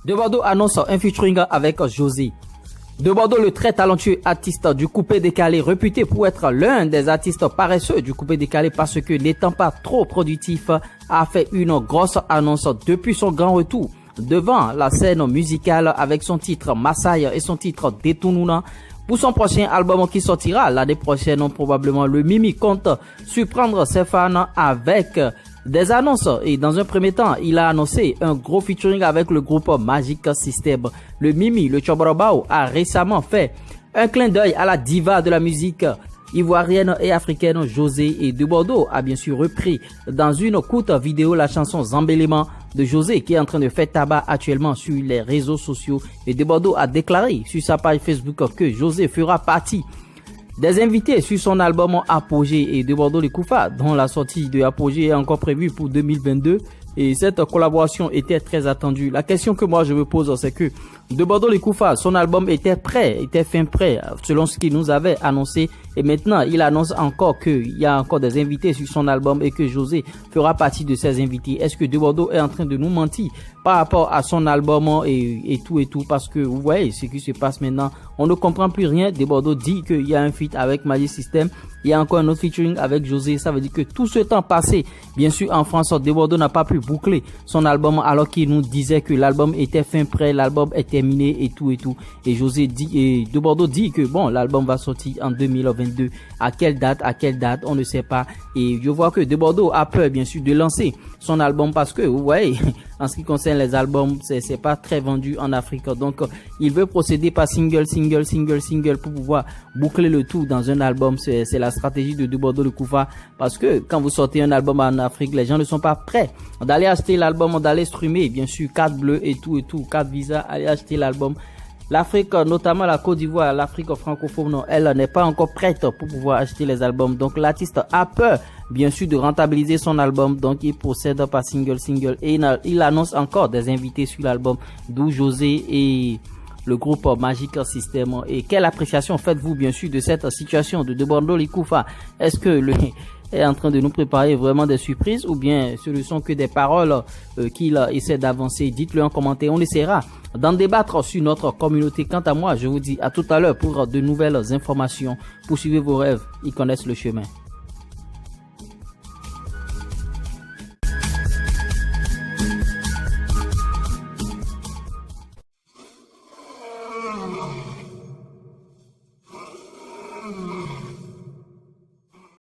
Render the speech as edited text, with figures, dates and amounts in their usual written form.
De Bordeaux annonce un featuring avec José. De Bordeaux, le très talentueux artiste du coupé décalé, réputé pour être l'un des artistes paresseux du coupé décalé parce que n'étant pas trop productif, a fait une grosse annonce depuis son grand retour devant la scène musicale avec son titre Massaï et son titre Détoununa. Pour son prochain album qui sortira l'année prochaine, probablement, le Mimi compte surprendre ses fans avec des annonces. Et dans un premier temps, il a annoncé un gros featuring avec le groupe Magic System. Le Mimi, le Tchoborobao, a récemment fait un clin d'œil à la diva de la musique ivoirienne et africaine José, et De Bordeaux a bien sûr repris dans une courte vidéo la chanson Zambélément de José qui est en train de faire tabac actuellement sur les réseaux sociaux. Et De Bordeaux a déclaré sur sa page Facebook que José fera partie des invités sur son album Apogée, et De Bordeaux les Koufa, dont la sortie de Apogée est encore prévue pour 2022. Et cette collaboration était très attendue. La question que moi je me pose, c'est que De Bordeaux les Koufa, son album était prêt, était fin prêt, selon ce qu'il nous avait annoncé. Et maintenant, il annonce encore qu'il y a encore des invités sur son album et que José fera partie de ces invités. Est-ce que De Bordeaux est en train de nous mentir par rapport à son album et tout? Parce que vous voyez ce qui se passe maintenant. On ne comprend plus rien. De Bordeaux dit qu'il y a un feat avec Magic System. Il y a encore un autre featuring avec José. Ça veut dire que tout ce temps passé, bien sûr, en France, De Bordeaux n'a pas pu boucler son album alors qu'il nous disait que l'album était fin prêt, l'album est terminé et tout. Et José dit, et De Bordeaux dit que bon, l'album va sortir en 2022. À quelle date, on ne sait pas. Et je vois que De Bordeaux a peur, bien sûr, de lancer son album parce que, vous voyez, en ce qui concerne les albums, c'est pas très vendu en Afrique. Donc, il veut procéder par single pour pouvoir boucler le tout dans un album. C'est la stratégie de Bordeaux le Koufa, parce que quand vous sortez un album en Afrique, les gens ne sont pas prêts d'aller acheter l'album, d'aller streamer, bien sûr, carte bleue et tout, carte Visa, aller acheter l'album. L'Afrique, notamment la Côte d'Ivoire, l'Afrique francophone, non, elle n'est pas encore prête pour pouvoir acheter les albums. Donc l'artiste a peur, bien sûr, de rentabiliser son album. Donc il procède par single. Et il annonce encore des invités sur l'album, d'où José et le groupe Magic System. Et quelle appréciation faites-vous, bien sûr, de cette situation de Bordeaux les Koufa? Est-ce que est en train de nous préparer vraiment des surprises, ou bien ce ne sont que des paroles qu'il essaie d'avancer? Dites-le en commentaire, on essaiera d'en débattre sur notre communauté. Quant à moi, je vous dis à tout à l'heure pour de nouvelles informations. Poursuivez vos rêves, ils connaissent le chemin.